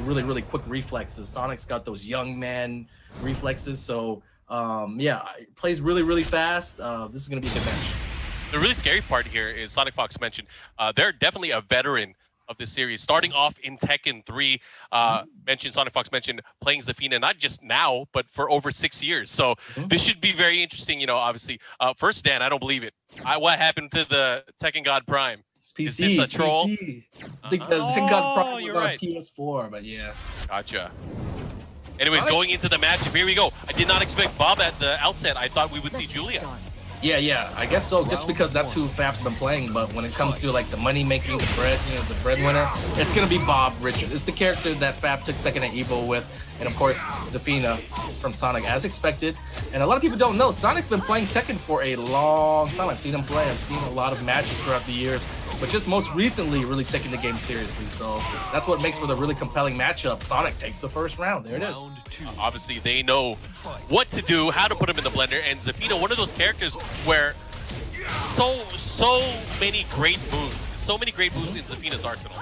really quick reflexes. Sonic's got those young man reflexes. So yeah, it plays really fast. This is gonna be a good match. The really scary part here is SONICFOX mentioned they're definitely a veteran of this series. Starting off in Tekken 3, SONICFOX mentioned playing Zafina not just now, but for over 6 years. So this should be very interesting. Obviously, first Dan, I don't believe it. What happened to the Tekken God Prime? It's PC. Is this a troll? PC. I think the Tekken God Prime was on right. a PS4, but yeah. Gotcha. Anyways, Sonic? going into the matchup, here we go. I did not expect Bob at the outset. I thought we would see Julia. Yeah, I guess so. Just because that's who Fab's been playing, but when it comes to like the money making, the bread, the breadwinner, it's gonna be Bob Richards. It's the character that Fab took second at Evo with, and of course Zafina from Sonic, as expected. And a lot of people don't know Sonic's been playing Tekken for a long time. I've seen him play. I've seen a lot of matches throughout the years, but just most recently really taking the game seriously. So that's what makes for the really compelling matchup. Sonic takes the first round. There it is. Obviously, they know what to do, how to put him in the blender, and Zafina, one of those characters where so many great moves in Zafina's arsenal.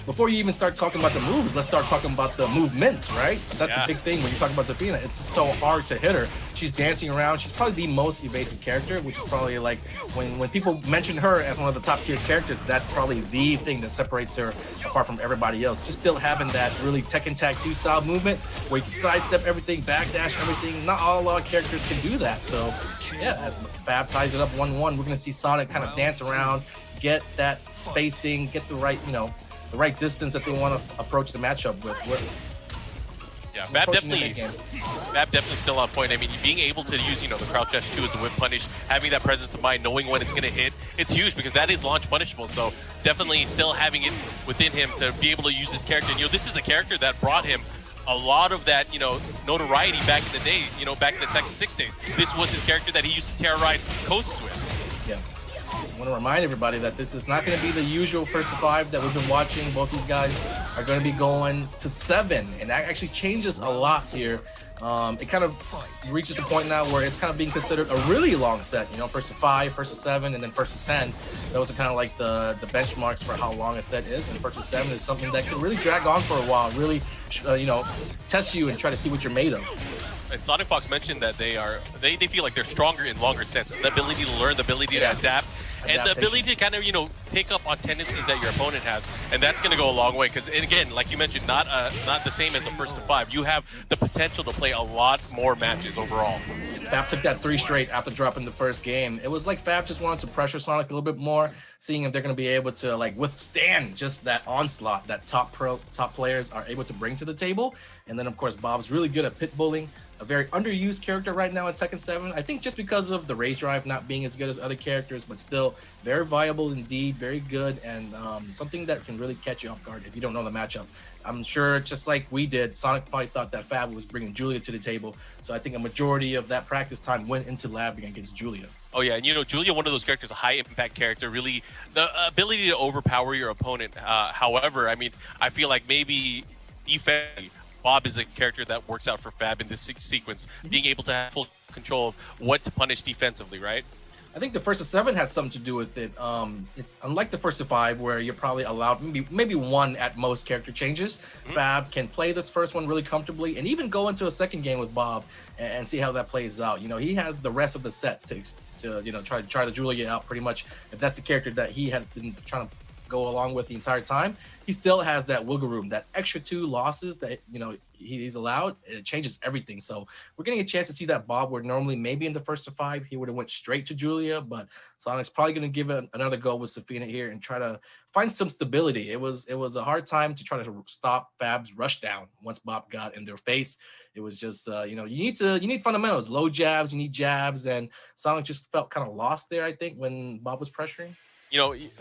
Before you even start talking about the moves, let's start talking about the movement, right? That's the big thing when you talk about Zafina. It's just so hard to hit her. She's dancing around. She's probably the most evasive character, which is probably like when people mention her as one of the top tier characters, that's probably the thing that separates her apart from everybody else. Just still having that really Tekken Tag 2 style movement where you can sidestep everything, backdash everything. Not a lot of characters can do that. So yeah, as Fab ties it up 1-1, we're gonna see Sonic kind of dance around, get that spacing, get the right, the right distance that they want to approach the matchup with. Yeah, Fab definitely still on point. I mean, being able to use, the crouch dash 2 as a whip punish, having that presence of mind, knowing when it's going to hit, it's huge because that is launch punishable. So definitely still having it within him to be able to use this character. And, this is the character that brought him a lot of that, notoriety back in the day, back in the Tekken 6 days. This was his character that he used to terrorize coasts with. Yeah. I want to remind everybody that this is not going to be the usual first to 5 that we've been watching. Both these guys are going to be going to 7, and that actually changes a lot here. It kind of reaches a point now where it's kind of being considered a really long set. First to 5, first to 7, and then first to 10. Those are kind of like the benchmarks for how long a set is. And first to 7 is something that can really drag on for a while, really, test you and try to see what you're made of. And SONICFOX mentioned that they feel like they're stronger in longer sets. The ability to learn, the ability to adapt, and the ability to kind of, pick up on tendencies that your opponent has. And that's going to go a long way because, again, like you mentioned, not the same as a first to 5. You have the potential to play a lot more matches overall. Fab took that 3 straight after dropping the first game. It was like Fab just wanted to pressure Sonic a little bit more, seeing if they're going to be able to withstand just that onslaught that top players are able to bring to the table. And then, of course, Bob's really good at pitbulling. A very underused character right now in Tekken 7. I think just because of the rage drive not being as good as other characters, but still very viable indeed, very good, and something that can really catch you off guard if you don't know the matchup. I'm sure, just like we did, Sonic probably thought that Fab was bringing Julia to the table, so I think a majority of that practice time went into labbing against Julia. Oh yeah, and Julia, one of those characters, a high-impact character, really the ability to overpower your opponent. However, I mean, I feel like maybe defensively, Bob is a character that works out for Fab in this sequence, being able to have full control of what to punish defensively, right? I think the first to 7 has something to do with it. It's unlike the first to 5 where you're probably allowed maybe 1 at most character changes. Fab can play this first one really comfortably and even go into a second game with Bob and see how that plays out. He has the rest of the set to try the Julia out pretty much. If that's the character that he had been trying to go along with the entire time, he still has that wiggle room. That extra 2 losses that he's allowed, it changes everything. So we're getting a chance to see that Bob, where normally maybe in the first to 5 he would have went straight to Julia, but Sonic's probably going to give it another go with Zafina here and try to find some stability. It was a hard time to try to stop Fab's rush down once Bob got in their face. It was just you need fundamentals, low jabs, you need jabs, and Sonic just felt kind of lost there, I think, when Bob was pressuring.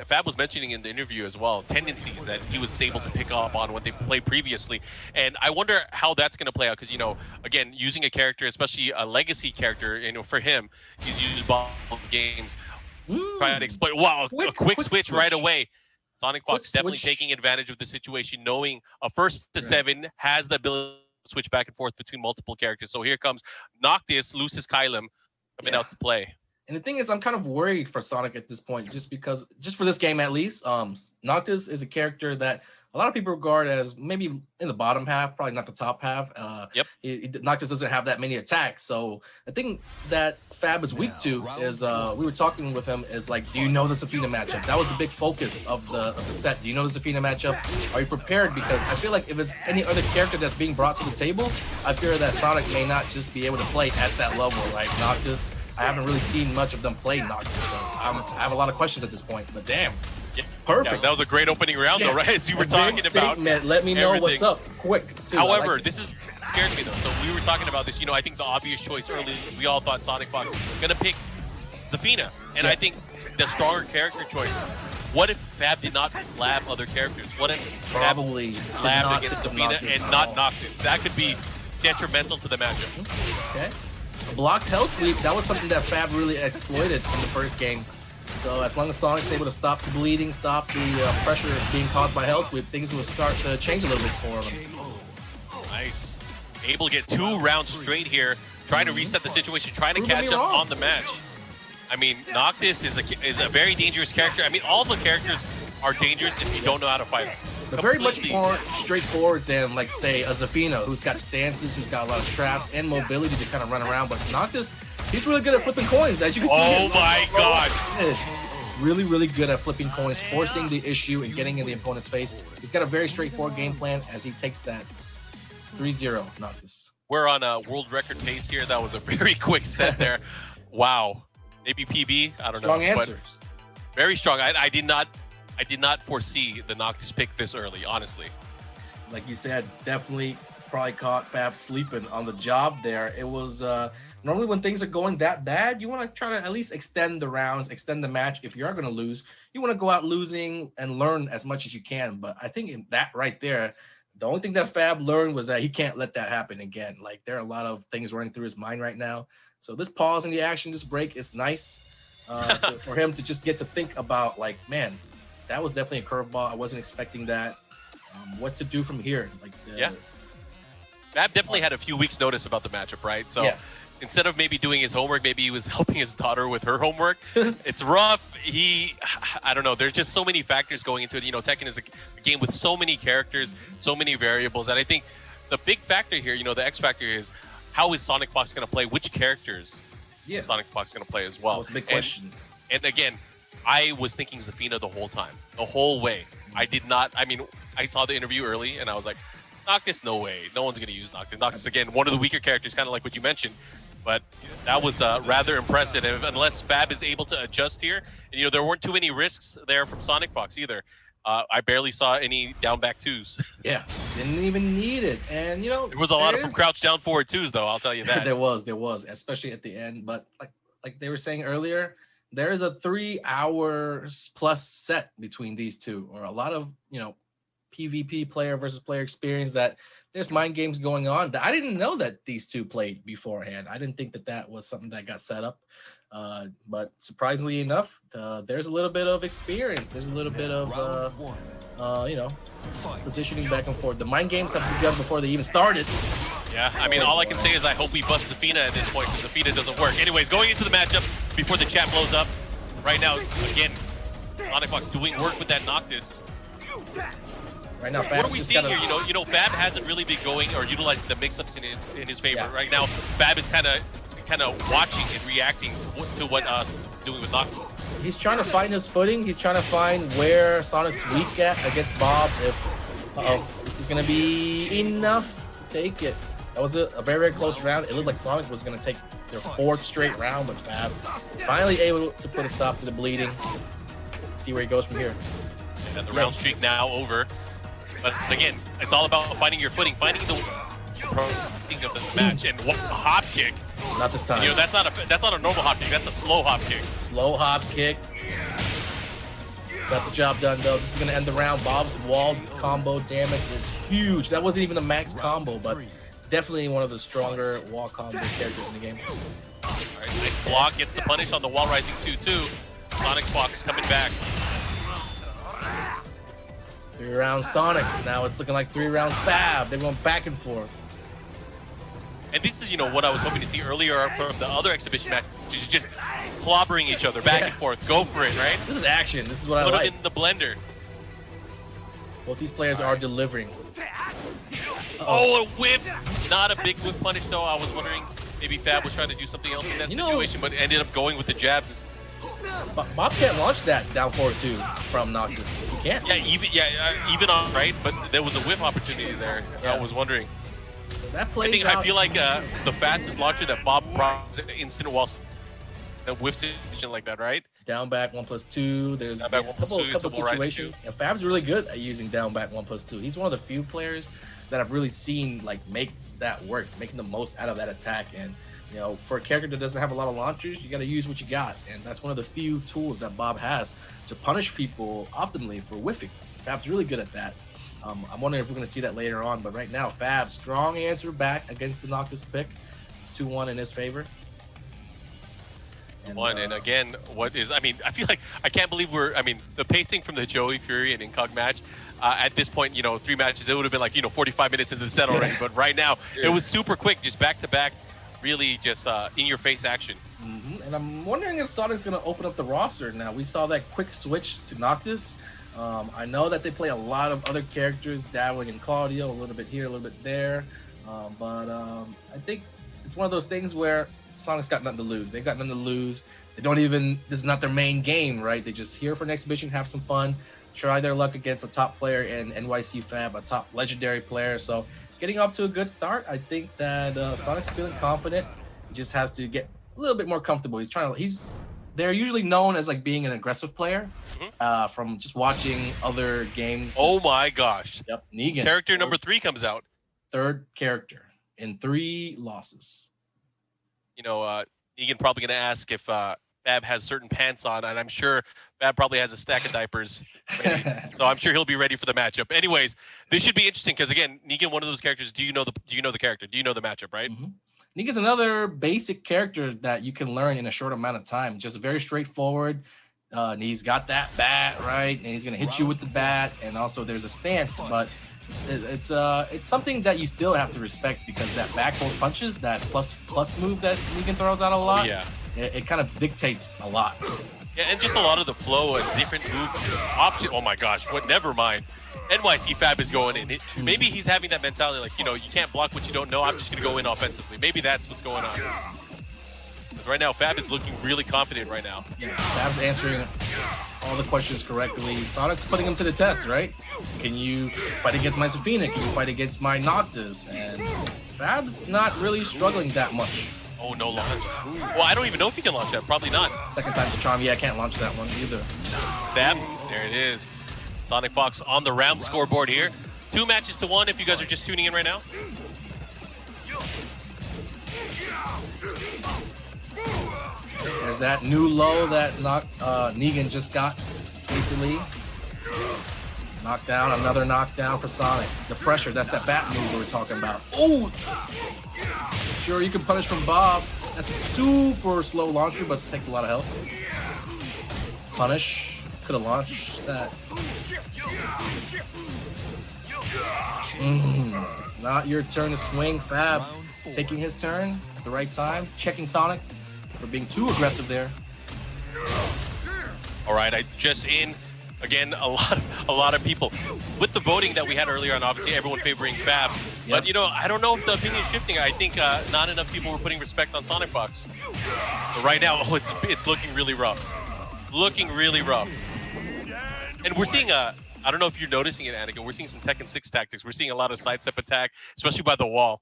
Fab was mentioning in the interview as well tendencies that he was able to pick up on what they played previously, and I wonder how that's going to play out because again, using a character, especially a legacy character, for him, he's used Bob games, trying to exploit. Wow, a quick switch right away. SONICFOX definitely taking advantage of the situation, knowing a first to 7 has the ability to switch back and forth between multiple characters. So here comes Noctis, Lucis Kylum coming out to play. And the thing is, I'm kind of worried for Sonic at this point, just for this game at least. Noctis is a character that a lot of people regard as maybe in the bottom half, probably not the top half. Yep. Noctis doesn't have that many attacks. So the thing that Fab is weak to is we were talking with him is like, do you know the Zafina matchup? That was the big focus of the set. Do you know the Zafina matchup? Are you prepared? Because I feel like if it's any other character that's being brought to the table, I fear that Sonic may not just be able to play at that level. Like Noctis, I haven't really seen much of them play Noctis, so I have a lot of questions at this point. But damn. Yeah. Perfect. Yeah, that was a great opening round, though, right? As you were talking about. Let me know everything. what's up, quick. Too. However, this scares me though. So we were talking about this. I think the obvious choice early, we all thought SONICFOX was gonna pick Zafina, and I think the stronger character choice. What if Fab did not lab other characters? What if probably labbed against Zafina and not Noctis? That could be detrimental to the matchup. Okay. Blocked health sweep. That was something that Fab really exploited in the first game. So as long as Sonic's able to stop the bleeding, stop the pressure being caused by Hell Sweep, things will start to change a little bit for him. Nice. Able to get 2 rounds straight here, trying to reset the situation, trying to catch up on the match. I mean, Noctis is a very dangerous character. I mean, all the characters are dangerous if you don't know how to fight them. But very much more straightforward than, like, say, a Zafina, who's got stances, who's got a lot of traps, and mobility to kind of run around. But Noctis, he's really good at flipping coins, as you can see. Oh my god. Really, really good at flipping coins, forcing the issue and getting in the opponent's face. He's got a very straightforward game plan as he takes that 3-0 Noctis. We're on a world record pace here. That was a very quick set there. Wow. Maybe PB? I don't know. Strong answers. But very strong. I did not foresee the Noctis pick this early, honestly. Like you said, definitely probably caught Fab sleeping on the job there. It was normally when things are going that bad, you want to try to at least extend the rounds, extend the match. If you are going to lose, you want to go out losing and learn as much as you can. But I think in that right there, the only thing that Fab learned was that he can't let that happen again. Like, there are a lot of things running through his mind right now. So this pause in the action, this break is nice for him to just get to think about, like, man, that was definitely a curveball. I wasn't expecting that. What to do from here? Like, yeah. Fab definitely had a few weeks' notice about the matchup, right? So instead of maybe doing his homework, maybe he was helping his daughter with her homework. It's rough. I don't know. There's just so many factors going into it. Tekken is a game with so many characters, so many variables. And I think the big factor here, the X factor is, how is SONICFOX going to play? Which characters is SONICFOX going to play as well? That was a big question. And again, I was thinking Zafina the whole time, the whole way. I saw the interview early, and I was like, Noctis, no way. No one's going to use Noctis. Noctis, again, one of the weaker characters, kind of like what you mentioned. But that was rather impressive. Unless Fab is able to adjust here. And, there weren't too many risks there from SONICFOX either. I barely saw any down back 2s. Yeah, didn't even need it. And, there was a lot of from crouch down forward 2s, though, I'll tell you that. There was, especially at the end. But like they were saying earlier, there is a 3 hours plus set between these two, or a lot of, PvP player versus player experience, that there's mind games going on that I didn't know that these two played beforehand. I didn't think that was something that got set up. But surprisingly enough, there's a little bit of experience. There's a little bit of, positioning back and forth. The mind games have begun before they even started. Yeah, all I can say is I hope we bust Zafina at this point, because Zafina doesn't work. Anyways, going into the matchup before the chat blows up. Right now, again, SONICFOX doing work with that Noctis. Right now, what are we seeing here? Fab hasn't really been going or utilizing the mix-ups in his favor. Yeah. Right now, Fab is kind of watching and reacting to what doing with Noctis. He's trying to find his footing. He's trying to find where Sonic's weak at against Bob. If this is going to be enough to take it. That was a very, very close round. It looked like Sonic was going to take their 4th straight round, but Fab finally able to put a stop to the bleeding. See where he goes from here. And the round streak now over. But again, it's all about finding your footing, finding the of the match. And what hop kick? Not this time. That's not a normal hop kick. That's a slow hop kick. Slow hop kick. Got the job done though. This is gonna end the round. Bob's wall combo damage is huge. That wasn't even a max combo, but definitely one of the stronger wall combo characters in the game. All right, nice block, gets the punish on the wall rising 2-2. SONICFOX coming back. 3 rounds Sonic. Now it's looking like 3 rounds Fab. They went back and forth. And this is, what I was hoping to see earlier from the other exhibition match, which is just clobbering each other back and forth. Go for it, right? This is action. This is what I like. like. Put it in the blender. Both these players are delivering. Oh, a whip! Not a big whip punish though. I was wondering maybe Fab was trying to do something else in that situation, but ended up going with the jabs. Bob can't launch that down forward two from Noctis. He can't. Even on right, but there was a whip opportunity there. Yeah. I was wondering. So that plays I feel like the fastest launcher that Bob brought is an instant whilst a whiff situation like that, right? Down back 1+2. There's a couple situations. And Fab's really good at using down back 1+2. He's one of the few players that I've really seen like make that work, making the most out of that attack. And you know, for a character that doesn't have a lot of launchers, you got to use what you got, and that's one of the few tools that Bob has to punish people optimally for whiffing. Fab's really good at that. I'm wondering if we're going to see that later on, but right now, Fab, strong answer back against the Noctis pick. It's 2-1 in his favor. And again, I feel like I can't believe the pacing from the Joey Fury and Incog match, at this point, 3 matches, it would have been like, 45 minutes into the set already. But right now, it was super quick, just back to back, really just in your face action. And I'm wondering if Sonic's going to open up the roster now. We saw that quick switch to Noctis. I know that they play a lot of other characters, dabbling in Claudio, a little bit here, a little bit there. But I think it's one of those things where Sonic's got nothing to lose. They've got nothing to lose. They don't even, this is not their main game, right? They just here for an exhibition, have some fun, try their luck against a top player in NYCFAB, a top legendary player. So getting off to a good start. I think that Sonic's feeling confident. He just has to get a little bit more comfortable. They're usually known as like being an aggressive player from just watching other games. Oh my gosh. Yep, Negan. Character number 3 comes out. Third character in 3 losses. Negan probably going to ask if Fab has certain pants on, and I'm sure Fab probably has a stack of diapers ready. So I'm sure he'll be ready for the matchup. Anyways, this should be interesting because again, Negan, one of those characters. Do you know the character? Do you know the matchup? Right. Negan's another basic character that you can learn in a short amount of time. Just very straightforward. And he's got that bat right, and he's gonna hit you with the bat, and also there's a stance, but it's something that you still have to respect because that back fold punches, that plus move that Negan throws out a lot. It kind of dictates a lot. Yeah, and just a lot of the flow and different move option. Oh my gosh, never mind. NYCFAB is going in. Maybe he's having that mentality like, you can't block what you don't know. I'm just going to go in offensively. Maybe that's what's going on. Because right now, Fab is looking really confident right now. Yeah, Fab's answering all the questions correctly. Sonic's putting him to the test, right? Can you fight against my Zafina? Can you fight against my Noctis? And Fab's not really struggling that much. Oh, no launch. Well, I don't even know if he can launch that. Probably not. Second time's a charm. Yeah, I can't launch that one either. Stab. There it is. SONICFOX on the round scoreboard here. 2 matches to 1 if you guys are just tuning in right now. There's that new low that Negan just got recently. Knockdown, another knockdown for Sonic. The pressure, that's that bat move we were talking about. Oh! Sure, you can punish from Bob. That's a super slow launcher, but it takes a lot of health. Punish. Could have launched that. It's not your turn to swing. Fab taking his turn at the right time. Checking Sonic for being too aggressive there. All right, I just in. Again, a lot of people with the voting that we had earlier on. Obviously, everyone favoring Fab, but I don't know if the opinion is shifting. I think not enough people were putting respect on SONICFOX. But right now, it's looking really rough, and we're seeing I don't know if you're noticing it, Anakin. We're seeing some Tekken 6 tactics. We're seeing a lot of sidestep attack, especially by the wall.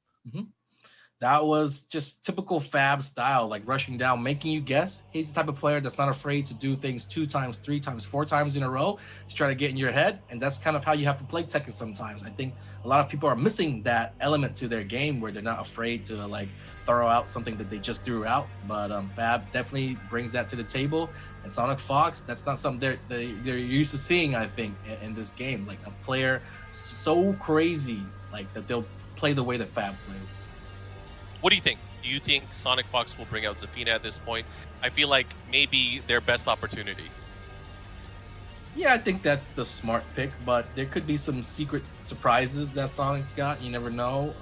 That was just typical Fab style, like rushing down, making you guess. He's the type of player that's not afraid to do things 2 times, 3 times, 4 times in a row to try to get in your head. And that's kind of how you have to play Tekken sometimes. I think a lot of people are missing that element to their game where they're not afraid to like throw out something that they just threw out. But Fab definitely brings that to the table. And SONICFOX, that's not something they're used to seeing, I think, in this game. Like a player so crazy, like that they'll play the way that Fab plays. What do you think? Do you think SONICFOX will bring out Zafina at this point? I feel like maybe their best opportunity. Yeah, I think that's the smart pick, but there could be some secret surprises that Sonic's got. You never know.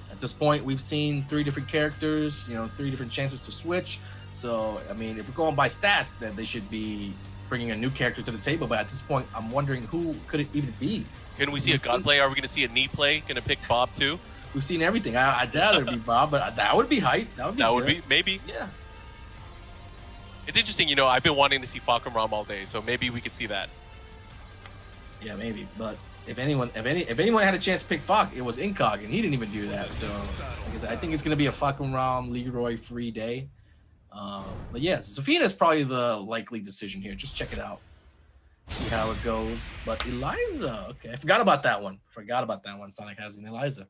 At this point, we've seen 3 different characters, 3 different chances to switch. So, I mean, if we're going by stats, then they should be bringing a new character to the table. But at this point, I'm wondering who could it even be? Can we see a gun play? Are we going to see a knee play? Going to pick Bob too? We've seen everything. I doubt it'd be Bob, but that would be hype. That would be maybe. Yeah. It's interesting, you know, I've been wanting to see Falcon Ram all day, so maybe we could see that. Yeah, maybe. But if anyone had a chance to pick Falk, it was Incog, and he didn't even do that. So I think it's going to be a Falcon Ram Leroy free day. But yeah, Zafina is probably the likely decision here. Just check it out. See how it goes. But Eliza, okay. I forgot about that one. Sonic has an Eliza.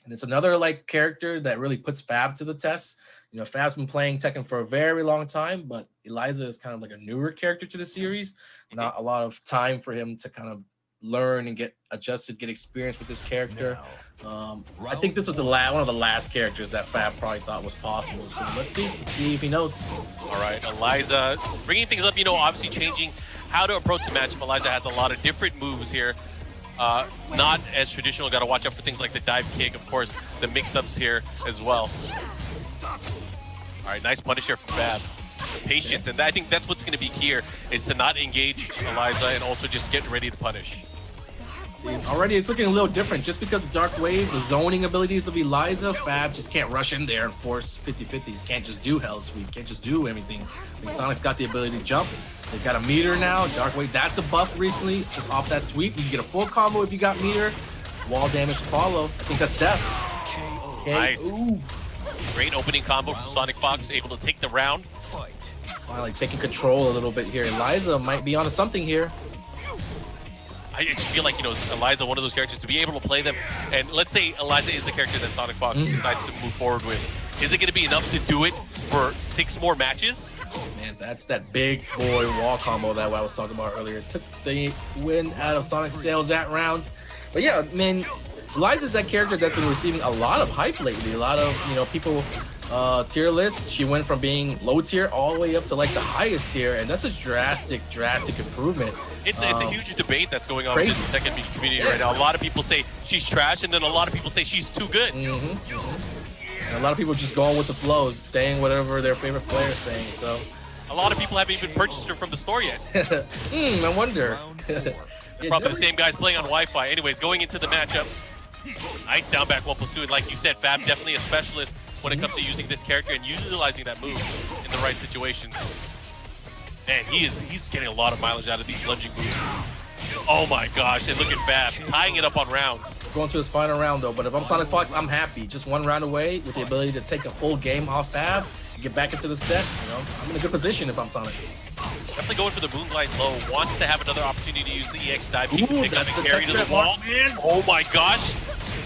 And it's another like character that really puts Fab to the test. You know, Fab's been playing Tekken for a very long time, but Eliza is kind of like a newer character to the series. Not a lot of time for him to kind of learn and get adjusted, get experience with this character. I think this was one of the last characters that Fab probably thought was possible. So let's see if he knows. All right, Eliza, bringing things up, you know, obviously changing how to approach the matchup. Eliza has a lot of different moves here. Not as traditional. Got to watch out for things like the dive kick, of course, the mix-ups here as well. All right, nice punish here from Fab. Patience, and I think that's what's going to be key here, is to not engage Eliza and also just get ready to punish. See, already it's looking a little different. Just because of Dark Wave, the zoning abilities of Eliza, Fab just can't rush in there and force 50-50s. Can't just do Hell Sweep. Can't just do everything. I think Sonic's got the ability to jump. They've got a meter now. Dark Wave, that's a buff recently. Just off that sweep, you can get a full combo if you got meter. Wall damage to follow. I think that's death. Okay. Nice. Ooh. Great opening combo from SONICFOX, able to take the round. Finally taking control a little bit here. Eliza might be onto something here. I just feel like, you know, Eliza, one of those characters, to be able to play them. And let's say Eliza is the character that SONICFOX decides to move forward with. Is it going to be enough to do it for 6 more matches? Man, that's that big boy wall combo that I was talking about earlier. Took the win out of Sonic Sales that round. But yeah, man, Eliza's that character that's been receiving a lot of hype lately. A lot of, you know, people tier list. She went from being low tier all the way up to like the highest tier, and that's a drastic improvement. It's a huge debate that's going on in the Tekken community right now. A lot of people say she's trash, and then a lot of people say she's too good. And a lot of people just going with the flows, saying whatever their favorite player is saying. So a lot of people haven't even purchased her from the store yet. I wonder. Probably the same guys playing on Wi-Fi. Anyways, going into the matchup, nice down back one pursuit. Like you said, Fab definitely a specialist when it comes to using this character and utilizing that move in the right situations. Man, he's getting a lot of mileage out of these lunging moves. Oh my gosh, and look at Fab tying it up on rounds. Going to his final round though, but if I'm SONICFOX, I'm happy. Just one round away with the ability to take a full game off Fab, get back into the set. You know, I'm in a good position if I'm Sonic. Definitely going for the Moonglide low. Wants to have another opportunity to use the EX dive. Keep pick up and carry to the wall. Oh my gosh.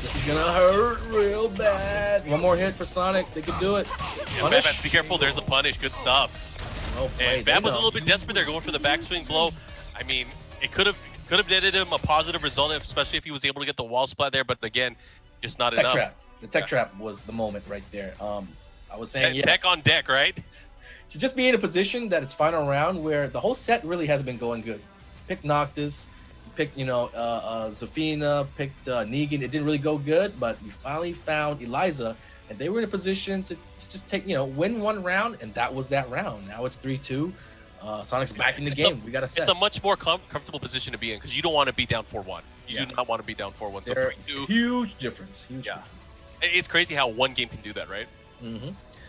This is gonna hurt real bad. One more hit for Sonic. They could do it. Yeah, Fab has to be careful. There's the punish. Good stuff. And Fab was a little bit desperate there, going for the backswing blow. I mean, it could have netted him a positive result, especially if he was able to get the wall splat there. But again, just not enough. Trap. The tech trap was the moment right there. I was saying, tech on deck, right? To just be in a position that it's final round where the whole set really hasn't been going good. Picked Noctis, picked Zafina, picked Negan. It didn't really go good, but we finally found Eliza, and they were in a position to just take, win one round, and that was that round. Now it's 3-2. Sonic's back in the game. We got a set. It's a much more comfortable position to be in because you don't want to be down 4-1. You do not want to be down 4-1. So 3-2. Huge difference. Huge difference. It's crazy how one game can do that, right?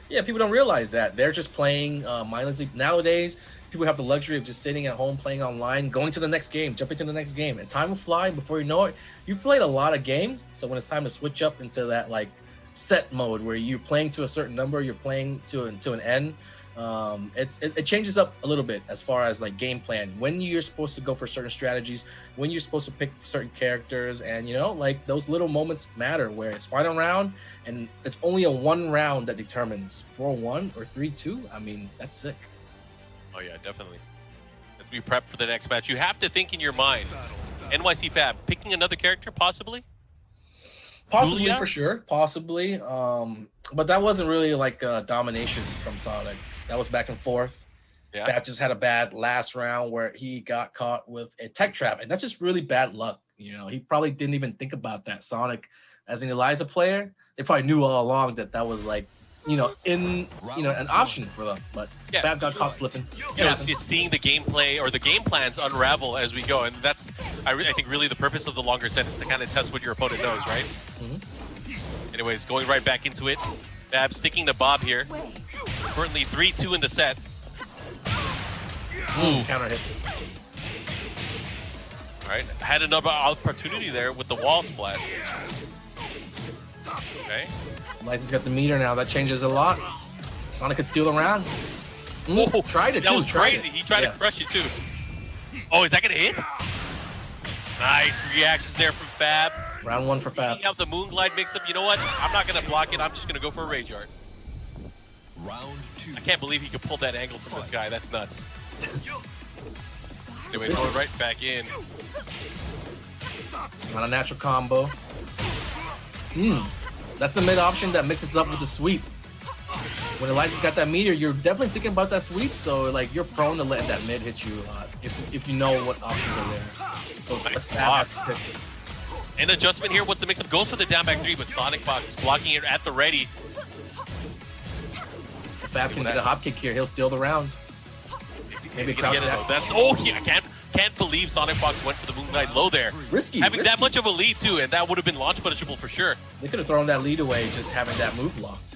Yeah, people don't realize that. They're just playing mindlessly. Nowadays, people have the luxury of just sitting at home, playing online, going to the next game, jumping to the next game. And time will fly before you know it. You've played a lot of games, so when it's time to switch up into that like set mode where you're playing to a certain number, you're playing to an end, it changes up a little bit as far as like game plan, when you're supposed to go for certain strategies, when you're supposed to pick certain characters, and like those little moments matter where it's final round and it's only a one round that determines 4-1 or 3-2. I mean, that's sick. Oh yeah, definitely. As we prep for the next match, you have to think in your mind, NYCFAB picking another character possibly Julia? For sure, possibly, but that wasn't really like a domination from Sonic. That was back and forth. Yeah. Fab just had a bad last round where he got caught with a tech trap, and that's just really bad luck. He probably didn't even think about that. Sonic, as an Eliza player, they probably knew all along that was like an option for them. But Yeah. Fab got caught slipping. Just seeing the gameplay or the game plans unravel as we go, and that's I think really the purpose of the longer set is to kind of test what your opponent knows, right? Anyways, going right back into it. Fab sticking to Bob here. Currently 3-2 in the set. Counter hit. All right, had another opportunity there with the wall splash. Okay. Liza's got the meter now. That changes a lot. Sonic could steal the round. Whoa, Tried it that too. was crazy. He tried to crush it too. Oh, is that gonna hit? Nice reactions there from Fab. Round 1 for Fab. Taking out the Moonglide mix-up. You know what? I'm not gonna block it. I'm just gonna go for a Rage Art. Round 2. I can't believe he could pull that angle from this guy. That's nuts. Anyway, throw it right back in. Not a natural combo. That's the mid option that mixes up with the sweep. When Eliza's got that meter, you're definitely thinking about that sweep, so like you're prone to letting that mid hit you a lot if you know what options are there. So Nice Fab has to pick. An adjustment here. What's the mix-up? Goes for the down back 3, but SONICFOX blocking it at the ready. If Fab can get a hop kick here, he'll steal the round. Maybe gonna get it though. That's I can't believe SONICFOX went for the Moonlight low there. Risky. Having that much of a lead too, and that would have been launch punishable for sure. They could have thrown that lead away just having that move locked.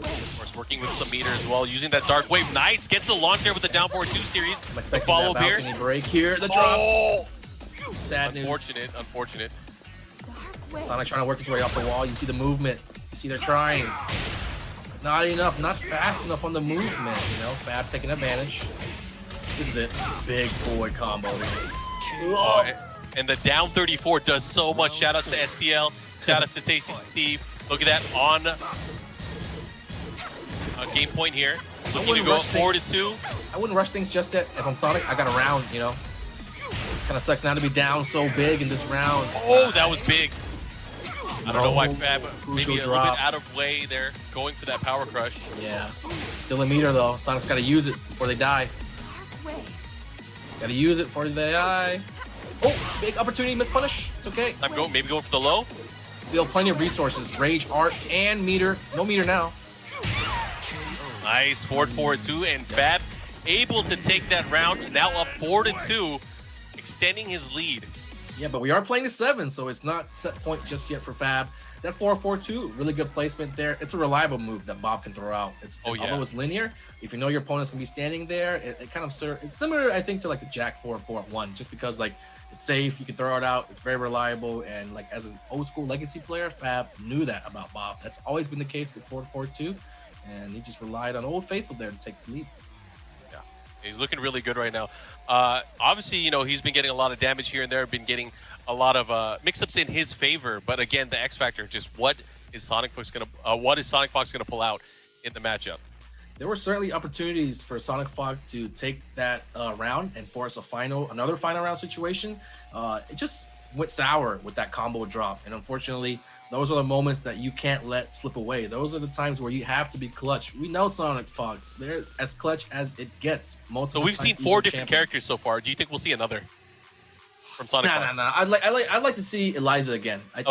Of course, working with some meter as well, using that Dark Wave. Nice, gets the launch there with the down forward 2 series. I'm The expecting follow that up here. balcony break here. The drop. Oh, Sad news. unfortunate. Sonic trying to work his way off the wall. You see the movement. You see they're trying. Not enough, not fast enough on the movement, Fab taking advantage. This is it. Big boy combo. Oh, and the down 34 does so much. Shout outs to STL. Shout outs to Tasty Steve. Look at that on game point here. Looking to go 4-2. I wouldn't rush things just yet. If I'm Sonic, I got a round, Kind of sucks now to be down so big in this round. Oh, that was big. I don't know why Fab maybe a little drop. bit out of way there, going for that power crush. Yeah. Still a meter though. Sonic's got to use it before they die. Got to use it before they die. Oh, big opportunity, miss punish. It's okay. Maybe going for the low. Still plenty of resources. Rage, art, and meter. No meter now. Nice, 4-2, and Fab able to take that round. Now up 4-2, extending his lead. Yeah, but we are playing the 7, so it's not set point just yet for Fab. That 4-4-2, really good placement there. It's a reliable move that Bob can throw out. Although it's linear, if you know your opponent's gonna be standing there, it kind of it's similar, I think, to like the Jack 4-4-1, just because like it's safe, you can throw it out, it's very reliable, and like as an old school legacy player, Fab knew that about Bob. That's always been the case with 4-4-2, and he just relied on Old Faithful there to take the lead. Yeah, he's looking really good right now. Obviously, he's been getting a lot of damage here and there, been getting a lot of mix-ups in his favor. But again, the X factor, just what is SONICFOX gonna pull out in the matchup? There were certainly opportunities for SONICFOX to take that round and force another final round situation. It just went sour with that combo drop, and unfortunately, those are the moments that you can't let slip away. Those are the times where you have to be clutch. We know SONICFOX; they're as clutch as it gets. So we've seen 4 different characters so far. Do you think we'll see another from SONICFOX? No. I'd like to see Eliza again. I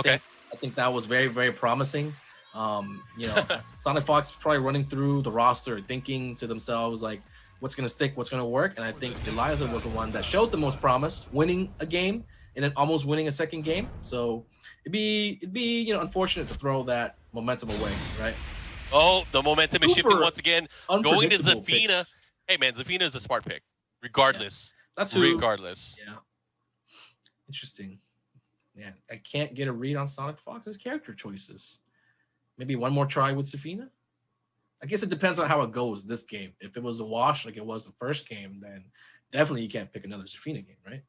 think that was very, very promising. SONICFOX is probably running through the roster, thinking to themselves like, what's gonna stick, what's gonna work, and I think Eliza was the one that showed the most promise, winning a game and then almost winning a second game. So it'd be unfortunate to throw that momentum away, right? Oh, the momentum is shifting once again, going to Zafina. Picks. Hey man, Zafina is a smart pick, regardless. Yeah. That's who. Regardless. Yeah. Interesting. Yeah, I can't get a read on SONICFOX's character choices. Maybe one more try with Zafina. I guess it depends on how it goes this game. If it was a wash like it was the first game, then definitely you can't pick another Zafina game, right?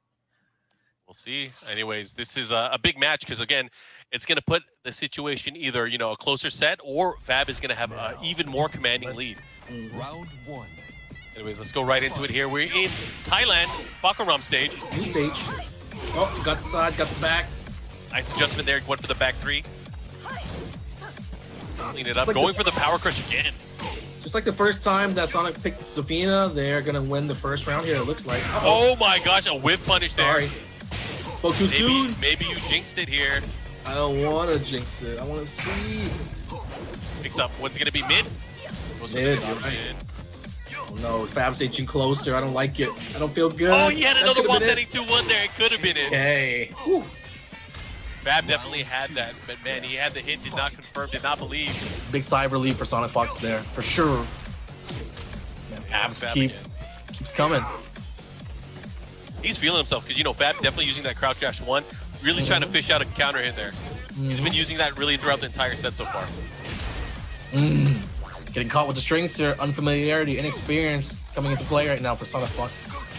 We'll see. Anyways, this is a big match because, again, it's going to put the situation either, a closer set or Fab is going to have an even more commanding lead. Round 1. Anyways, let's go right into it here. We're in Thailand, Bakaram stage. New stage. Oh, got the side, got the back. Nice adjustment there. Went for the back 3. Clean it up. Like Going for the power crush again. Just like the first time that Sonic picked Zafina, they're going to win the first round here, it looks like. Oh my gosh, a whip punish there. Sorry. Spoke too soon. Maybe you jinxed it here. I don't want to jinx it. I want to see. Picks up. What's it going to be? Mid? Mid, you're right. Oh no, Fab's inching closer. I don't like it. I don't feel good. Oh, he had another wall standing 2-1 there. It could have been it. Okay. Whew. Fab definitely had that, but man, he had the hit, did not confirm, did not believe. Big sigh of relief for SONICFOX there, for sure. Man, Fab's keeps coming. He's feeling himself because, you know, Fab definitely using that crouch dash 1, really trying to fish out a counter hit there. He's been using that really throughout the entire set so far. Getting caught with the strings here, unfamiliarity, inexperience coming into play right now for SONICFOX.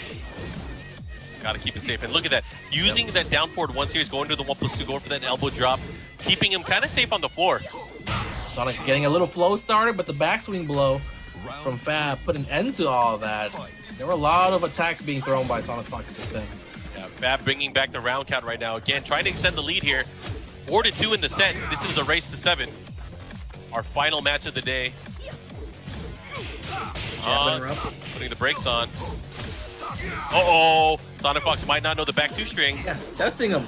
Gotta keep it safe. And look at that. Using that down forward 1 series, going to the 1+2, going for that elbow drop, keeping him kind of safe on the floor. Sonic getting a little flow started, but the backswing blow from Fab put an end to all of that. There were a lot of attacks being thrown by SONICFOX just then. Yeah, Fab bringing back the round count right now. Again, trying to extend the lead here. 4-2 in the set. This is a race to 7. Our final match of the day. Putting the brakes on. Uh-oh. SONICFOX might not know the back 2 string. Yeah, it's testing him.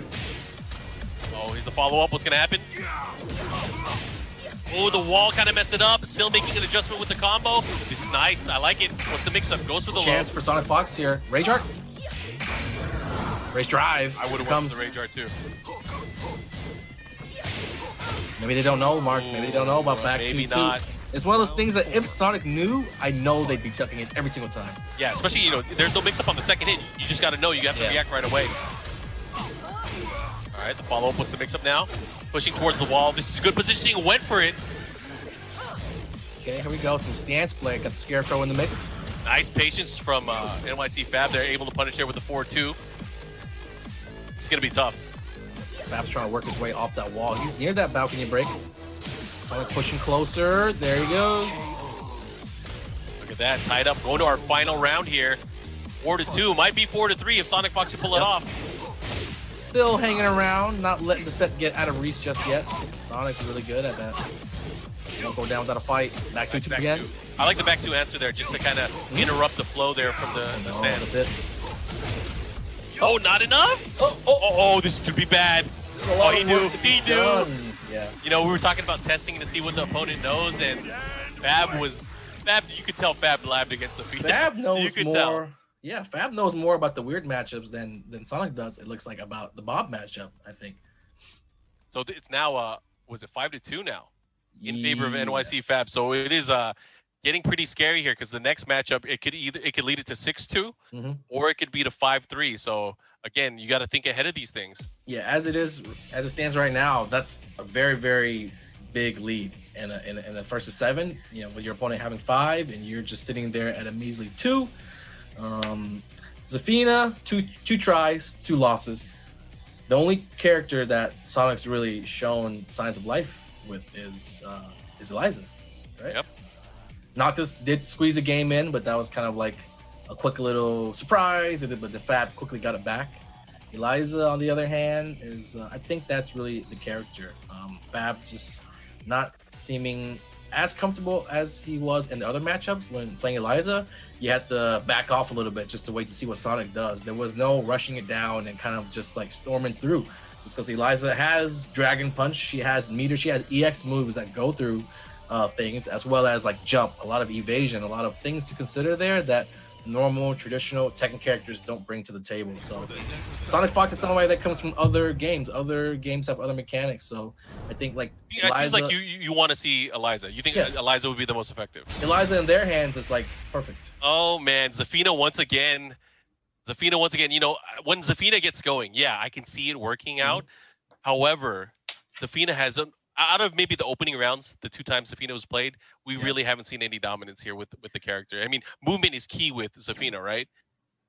Oh, here's the follow-up. What's going to happen? Oh, the wall kind of messed it up. Still making an adjustment with the combo. This is nice. I like it. What's the mix-up? Goes for the chance for SONICFOX here. Rage Art. Rage Drive. I would have went for the Rage Art too. Maybe they don't know, Mark. Maybe they don't know about back 2-2. Maybe not. It's one of those things that if Sonic knew, I know they'd be chucking it every single time. Yeah, especially, you know, there's no mix-up on the second hit. You just got to know. You have to react right away. All right, the follow-up. What's the mix-up now? Pushing towards the wall. This is good positioning. Went for it. Okay, here we go. Some stance play. Got the Scarecrow in the mix. Nice patience from NYCFAB. They're able to punish there with the 4-2. It's going to be tough. Fab's trying to work his way off that wall. He's near that balcony break. Sonic pushing closer. There he goes. Look at that. Tied up. Going to our final round here. 4-2. Might be 4-3 if SONICFOX can pull it off. Still hanging around. Not letting the set get out of reach just yet. Sonic's really good at that. Don't go down without a fight. Back 2-2 again. I like the back 2 answer there just to kind of interrupt the flow there from the stand. That's it. Oh, not enough? Oh, this could be bad. Oh, he knew. He knew. Yeah. You know, we were talking about testing to see what the opponent knows, and Fab, you could tell Fab labbed against the feet. Fab knows you could more. Tell. Yeah, Fab knows more about the weird matchups than Sonic does, it looks like, about the Bob matchup, I think. So it's now, was it 5-2 now? In favor of NYCFAB. So it is getting pretty scary here because the next matchup, it could lead it to 6-2 or it could be to 5-3. So again, you got to think ahead of these things. Yeah, as it stands right now, that's a very, very big lead in a first to 7. You know, with your opponent having 5 and you're just sitting there at a measly 2. Zafina, two tries, 2 losses. The only character that Sonic's really shown signs of life with is Eliza, right? Yep. Noctis did squeeze a game in, but that was kind of like a quick little surprise, but the Fab quickly got it back. Eliza, on the other hand, is I think that's really the character. Fab just not seeming as comfortable as he was in the other matchups when playing Eliza. You had to back off a little bit just to wait to see what Sonic does. There was no rushing it down and kind of just like storming through. Just because Eliza has Dragon Punch, she has meter, she has EX moves that go through things, as well as like jump, a lot of evasion, a lot of things to consider there that normal, traditional Tekken characters don't bring to the table. So SONICFOX is somebody that comes from other games. Other games have other mechanics. So I think like Eliza, it seems like you want to see Eliza. You think Eliza would be the most effective? Eliza in their hands is like perfect. Oh man, Zafina once again. You know, when Zafina gets going, yeah, I can see it working out. However, Zafina has out of maybe the opening rounds, the 2 times Zafina was played, we really haven't seen any dominance here with the character. I mean, movement is key with Zafina, right?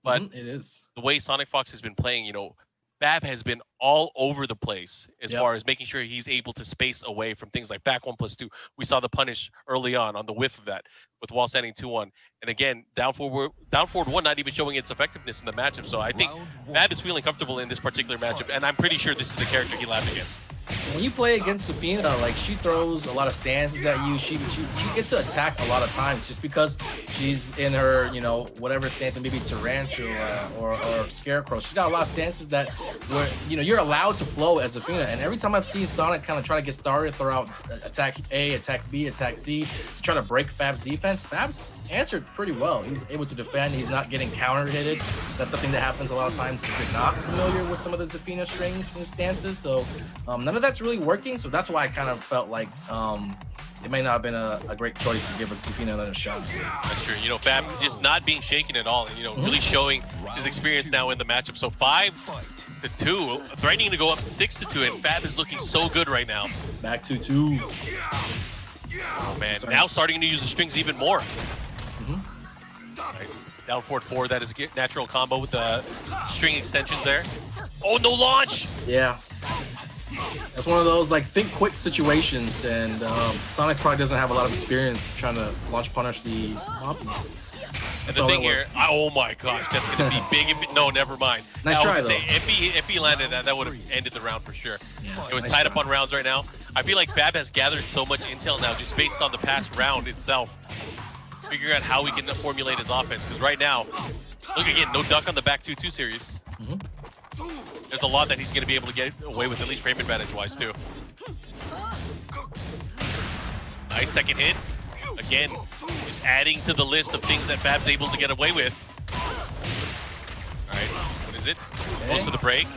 But it is. The way SONICFOX has been playing, you know, Fab has been all over the place as far as making sure he's able to space away from things like back 1+2. We saw the punish early on the whiff of that with wall standing 2-1. And again, down forward 1 not even showing its effectiveness in the matchup. So I think Fab is feeling comfortable in this particular matchup, and I'm pretty sure this is the character he labbed against. when you play against Safina, like she throws a lot of stances at you. She gets to attack a lot of times just because she's in her, you know, whatever stance, maybe Tarantula or Scarecrow. She's got a lot of stances that where, you know, you're allowed to flow as Safina. And every time I've seen Sonic kind of try to get started, throw out attack A, attack B, attack C to try to break Fab's defense, Fab's answered pretty well. He's able to defend. He's not getting counter-hitted. That's something that happens a lot of times if you're not familiar with some of the Zafina strings from stances. So none of that's really working. So that's why I kind of felt like it may not have been a great choice to give Zafina another shot. That's true. You know, Fab just not being shaken at all, and you know, really showing his experience now in the matchup. So 5-2, threatening to go up 6-2, and Fab is looking so good right now. Back 2-2. Oh man, now starting to use the strings even more. Nice. Down forward 4, that is a natural combo with the string extensions there. Oh, no launch! Yeah. That's one of those like think quick situations, and Sonic probably doesn't have a lot of experience trying to launch punish the Poppy. And the thing here, oh my gosh, that's going to be big. No, never mind. Nice try, though. If he landed that, that would have ended the round for sure. Yeah, it was nice tied try. up on rounds right now. I feel like Fab has gathered so much intel now just based on the past round itself. Figuring out how we can formulate his offense. Because right now, look again, no duck on the back 2-2 series. There's a lot that he's going to be able to get away with, at least frame advantage-wise, too. Nice second hit. Again, just adding to the list of things that Fab's able to get away with. All right, what is it? Goes for the break.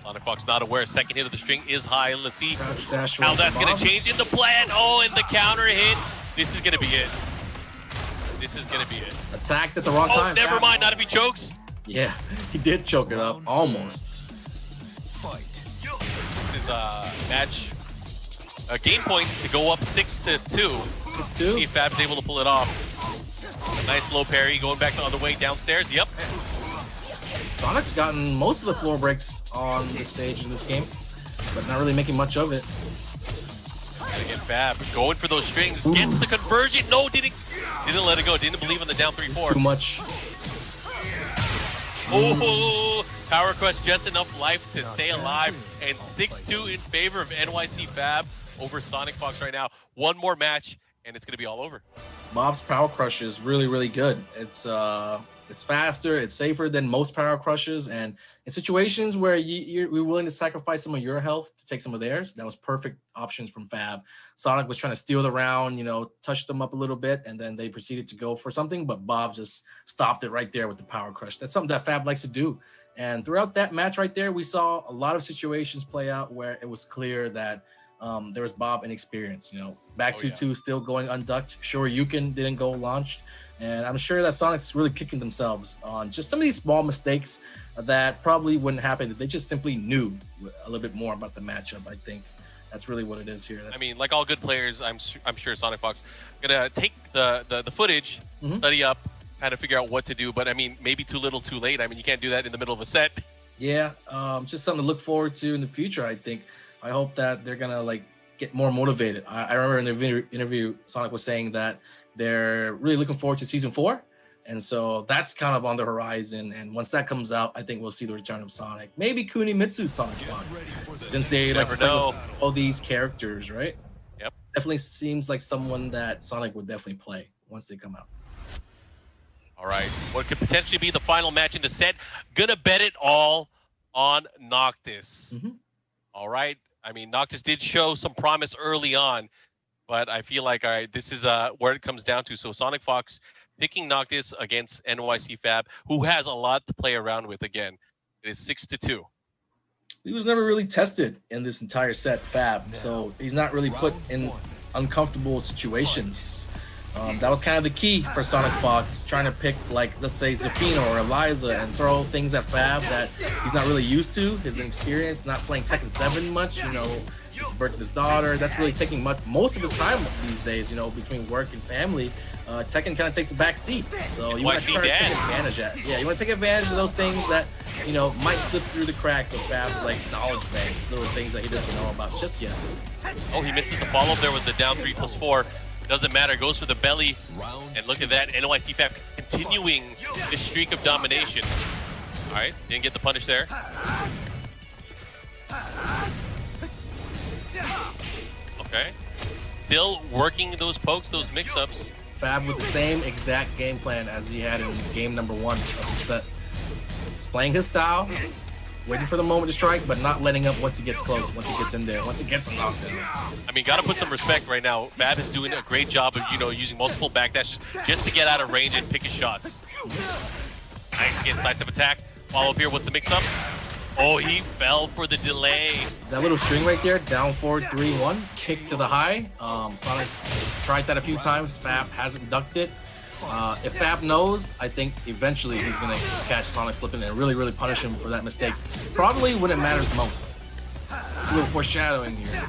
SONICFOX not aware. Second hit of the string is high. Let's see how that's going to change in the plan. Oh, and the counter hit. This is going to be it. This is going to be it. Attacked at the wrong time. Never mind. Not if he chokes. Yeah, he did choke it up. Almost. This is a match, a game point to go up 6-2. 6-2. See if Fab's able to pull it off. Nice low parry. Going back the other way downstairs. Yep. Sonic's gotten most of the floor breaks on the stage in this game, but not really making much of it. Gotta get Fab going for those strings. Gets the conversion. No, didn't let it go. Didn't believe in the down 3-4. Too much. Oh, Power Quest just enough life to stay alive, and 6-2 in favor of NYCFAB over SONICFOX right now. One more match, and it's gonna be all over. Bob's Power Crush is really, really good. It's faster, it's safer than most Power Crushes, and in situations where you're willing to sacrifice some of your health to take some of theirs, that was perfect options from Fab. Sonic was trying to steal the round, you know, touched them up a little bit, and then they proceeded to go for something, but Bob just stopped it right there with the Power Crush. That's something that Fab likes to do. And throughout that match right there, we saw a lot of situations play out where it was clear that there was Bob inexperienced, you know, back 2-2 still going unducked. Sure, Yukin didn't go launched. And I'm sure that Sonic's really kicking themselves on just some of these small mistakes that probably wouldn't happen if they just simply knew a little bit more about the matchup. I think that's really what it is here. I mean, like all good players, I'm sure SONICFOX gonna take the footage, study up, kind of figure out what to do. But I mean, maybe too little, too late. I mean, you can't do that in the middle of a set. Yeah, just something to look forward to in the future. I think. I hope that they're gonna like get more motivated. I remember in the interview, Sonic was saying that they're really looking forward to season 4. And so that's kind of on the horizon. And once that comes out, I think we'll see the return of Sonic. Maybe Kunimitsu SONICFOX, since they like to play with all these characters, right? Yep. Definitely seems like someone that Sonic would definitely play once they come out. All right. What could potentially be the final match in the set? Gonna bet it all on Noctis. All right. I mean, Noctis did show some promise early on, but I feel like, all right, this is where it comes down to. So SONICFOX picking Noctis against NYCFAB, who has a lot to play around with again. It is 6-2. He was never really tested in this entire set, Fab, so he's not really put in uncomfortable situations. That was kind of the key for SONICFOX, trying to pick, like, let's say Zafina or Eliza and throw things at Fab that he's not really used to, his inexperience, not playing Tekken 7 much, you know, the birth of his daughter. That's really taking most of his time these days, you know, between work and family. Tekken kind of takes a back seat, so you want to try to take advantage of it. Yeah, you want to take advantage of those things that, you know, might slip through the cracks of Fab's, like, knowledge banks, little things that he doesn't know about just yet. Oh, he misses the follow-up there with the down 3+4. Doesn't matter, goes for the belly, and look at that, NYCFAB continuing this streak of domination. All right, didn't get the punish there. Okay. Still working those pokes, those mix-ups. Fab with the same exact game plan as he had in game number 1 of the set. Just playing his style, waiting for the moment to strike, but not letting up once he gets close, once he gets in there, once he gets knocked in. I mean, gotta put some respect right now. Fab is doing a great job of, using multiple backdashes just to get out of range and pick his shots. Nice again, sidestep attack. Follow up here, what's the mix-up? Oh, he fell for the delay. That little string right there, down forward 3-1, kick to the high. Sonic's tried that a few times. Fab hasn't ducked it. If Fab knows, I think eventually he's going to catch Sonic slipping and really, really punish him for that mistake. Probably when it matters most. It's a little foreshadowing here.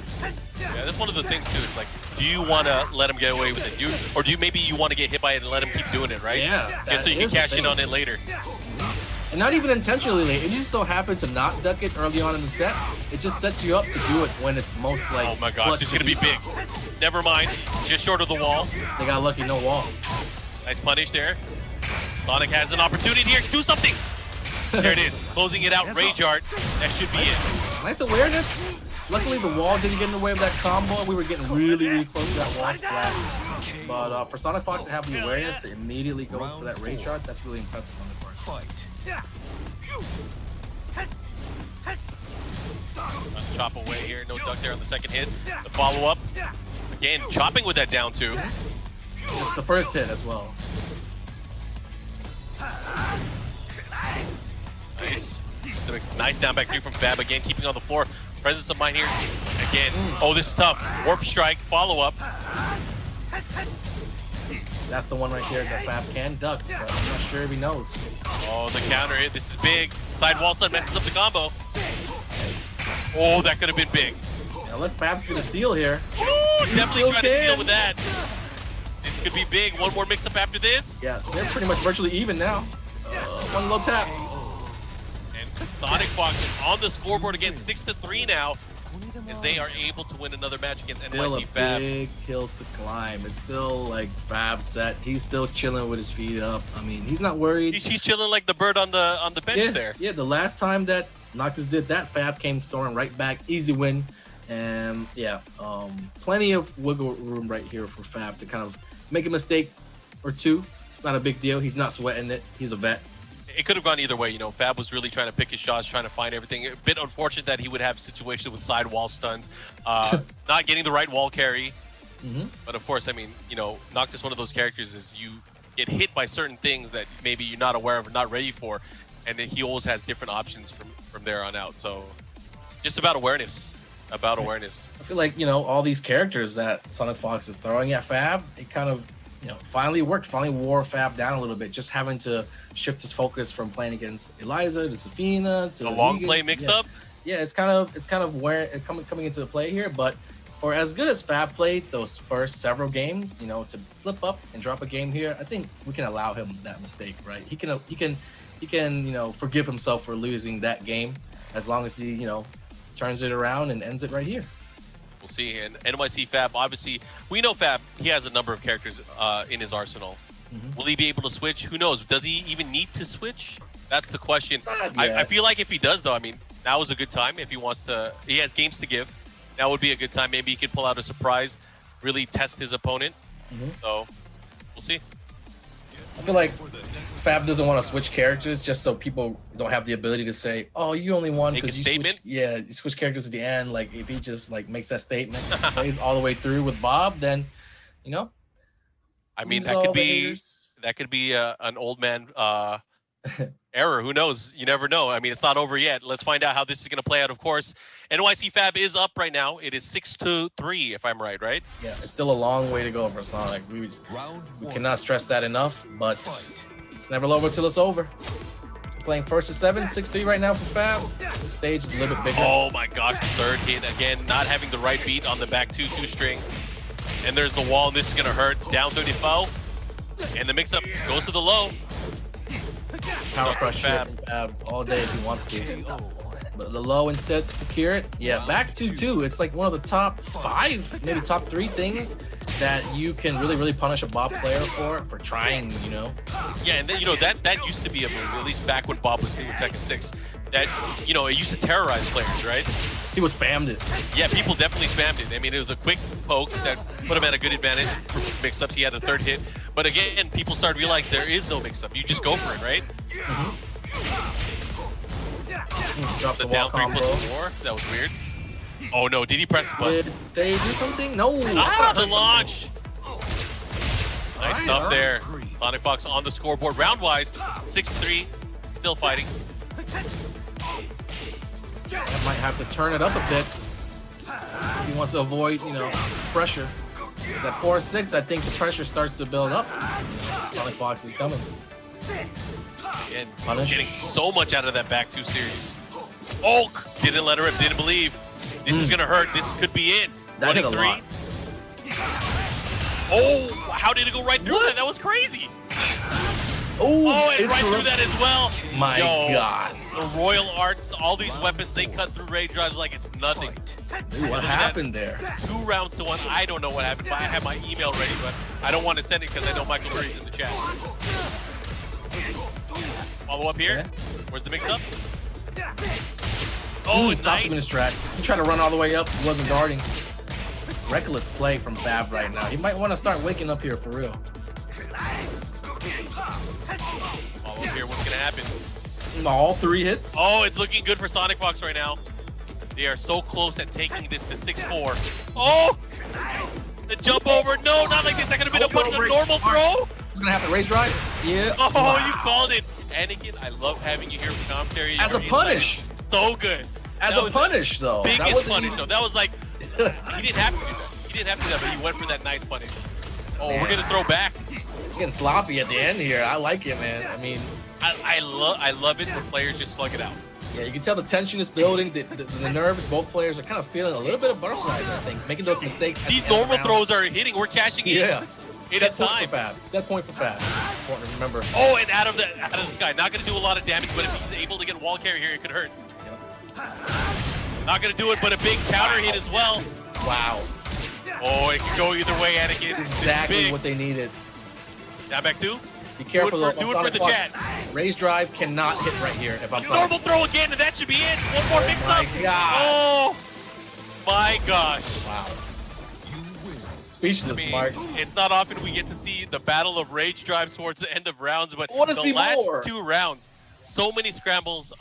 Yeah, that's one of the things too. It's like, do you want to let him get away with it? Or do you maybe you want to get hit by it and let him keep doing it, right? Yeah. Just so you can cash in on it later. And not even intentionally late. If you just so happen to not duck it early on in the set, it just sets you up to do it when it's most like. Oh my gosh, it's gonna be big. Never mind, just short of the wall. They got lucky, no wall. Nice punish there. Sonic has an opportunity here to do something. There it is, closing it out. Rage Art. That should be it. Nice awareness. Luckily, the wall didn't get in the way of that combo. We were getting really, really close to that wall splat. But for SONICFOX to have the awareness to immediately go for that Rage Art, that's really impressive on the part. Chop away here, no duck there on the second hit. The follow-up. Again, chopping with that down two. Just the first hit as well. Nice. Nice down back three from Fab again, keeping on the floor. Presence of mind here. Again. Oh, this is tough. Warp strike, follow-up. That's the one right there that Fab can duck, but I'm not sure if he knows. Oh, the counter hit. This is big. Side wall stun messes up the combo. Oh, that could have been big. Unless Fab's gonna steal here. Ooh, definitely trying to steal with that. This could be big. One more mix-up after this. Yeah, they're pretty much virtually even now. One low tap. And SONICFOX on the scoreboard again, 6-3 now, as they are able to win another match against Still NYCFAB. a big hill to climb. It's still like Fab set. He's still chilling with his feet up. I mean, he's not worried. He's chilling like the bird on the bench there. Yeah, the last time that Noctis did that, Fab came storming right back. Easy win. And yeah, plenty of wiggle room right here for Fab to kind of make a mistake or two. It's not a big deal. He's not sweating it. He's a vet. It could have gone either way. Fab was really trying to pick his shots, trying to find everything. A bit unfortunate that he would have situations with side wall stuns, not getting the right wall carry. But of course, I mean, Noctis, one of those characters is you get hit by certain things that maybe you're not aware of or not ready for, and then he always has different options from there on out. So just about awareness. I feel like, all these characters that SONICFOX is throwing at Fab, it kind of, finally worked, finally wore Fab down a little bit, just having to shift his focus from playing against Eliza to Safina to a long play mix-up. Yeah, it's kind of where it coming into play here. But for as good as Fab played those first several games, to slip up and drop a game here, I think we can allow him that mistake, right? He can forgive himself for losing that game as long as he turns it around and ends it right here. We'll see. And NYCFAB, obviously, we know Fab, he has a number of characters in his arsenal. Will he be able to switch? Who knows? Does he even need to switch? That's the question. I feel like if he does, though, I mean, now is a good time. If he wants to, he has games to give. That would be a good time. Maybe he could pull out a surprise, really test his opponent. So, we'll see. I feel like Fab doesn't want to switch characters just so people don't have the ability to say, "Oh, you only won because you switched." Yeah, you switch characters at the end. Like if he just makes that statement, plays all the way through with Bob, then I mean, that could be an old man error. Who knows? You never know. I mean, it's not over yet. Let's find out how this is going to play out. Of course, NYCFAB is up right now. It is 6-3, if I'm right? Yeah, it's still a long way to go for Sonic. We cannot stress that enough, but it's never over till it's over. Playing first to 7, 6-3 right now for Fab. The stage is a little bit bigger. Oh my gosh, the third hit again, not having the right beat on the back 2-2 string. And there's the wall, and this is gonna hurt. Down 34. And the mix-up goes to the low. Power crush Fab all day if he wants to. But the low instead to secure it. Yeah, back 2-2. It's like one of the top 5, maybe top 3 things that you can really punish a Bob player for trying, you know. Yeah, and then, you know, that used to be a move, at least back when Bob was doing Tekken 6. That, you know, it used to terrorize players, right? People spammed it. Yeah, people definitely spammed it. I mean, it was a quick poke that put him at a good advantage for mix-ups. He had a third hit. But again, people started realizing there is no mix-up. You just go for it, right? Drops The the wall down 3 combo. plus 4. That was weird. Oh, no. Did he press the button? Did they do something? No. Ah, the launch. Nice Alright, stuff there. alright. SONICFOX on the scoreboard. Round-wise, 6-3. Still fighting. That might have to turn it up a bit. He wants to avoid, you know, pressure. Because at 4-6, I think the pressure starts to build up. SONICFOX is coming. And Punish. getting so much out of that back 2 series. Oh, didn't let her rip, didn't believe. This is going to hurt. This could be it. That hit a 23. lot. Oh, how did it go right through What? that? That was crazy. Oh, and right through that as well. My Yo, God. The Royal Arts, all these weapons, they cut through Ray drives like it's nothing. Dude, what happened there? 2 rounds to 1. I don't know what happened, but I have my email ready, but I don't want to send it because I know Michael Murray's in the chat. Follow up here. Okay. Where's the mix-up? Oh, Stopped him in his nice. tracks. He tried to run all the way up. He wasn't guarding. Reckless play from Fab right now. He might want to start waking up here for real. Follow up here. What's going to happen? All 3 hits. Oh, it's looking good for SONICFOX right now. They are so close at taking this to 6-4. Oh! The jump over. No, not like this. That could have been a punch of normal throw. He's going to have to raise drive. Yeah. Oh, Wow. you called it. Anakin, I love having you here for commentary. As Your a insight punish. is So good. As That a was punish, though. That Biggest wasn't punish, even- though. That was like, he didn't have to do that. He didn't have to do that, but he went for that nice punish. Oh, Man. we're going to throw back. It's getting sloppy at the end here. I like it, man. I mean, I love it when players just slug it out. yeah, you can tell the tension is building. The nerves, both players are kind of feeling a little bit of butterflies, I think. Making those mistakes. at These the end of the normal round. throws are hitting. We're cashing in. Yeah. It Set is point time. for Fab. Set point for Fab. Important to remember. Oh, and out of the sky. Not going to do a lot of damage, but if he's able to get wall carry here, it could hurt. Not going to do it, but a big counter hit as well. Wow. Oh, it can go either way, Anakin. Exactly Big. what they needed. Down back 2. Be careful, Do it though. for- do it for the SONICFOX. chat. Raise drive cannot hit right here if I'm Normal throw again, and that should be it. One more mix my up. God. Oh, my gosh. Wow. You win. I Speechless, mean, Mark. it's not often we get to see the battle of rage drives towards the end of rounds, but I wanna the see last more. 2 rounds, so many scrambles.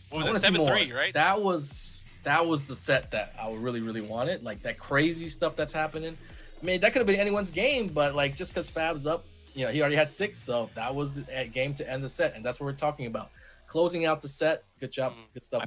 What I was wanna that? see more. 7-3, right? That was the set that I really wanted. Like that crazy stuff that's happening. I mean, that could have been anyone's game, but like just because Fab's up, you know, he already had 6, so that was the game to end the set, and that's what we're talking about. Closing out the set. Good job. Good stuff.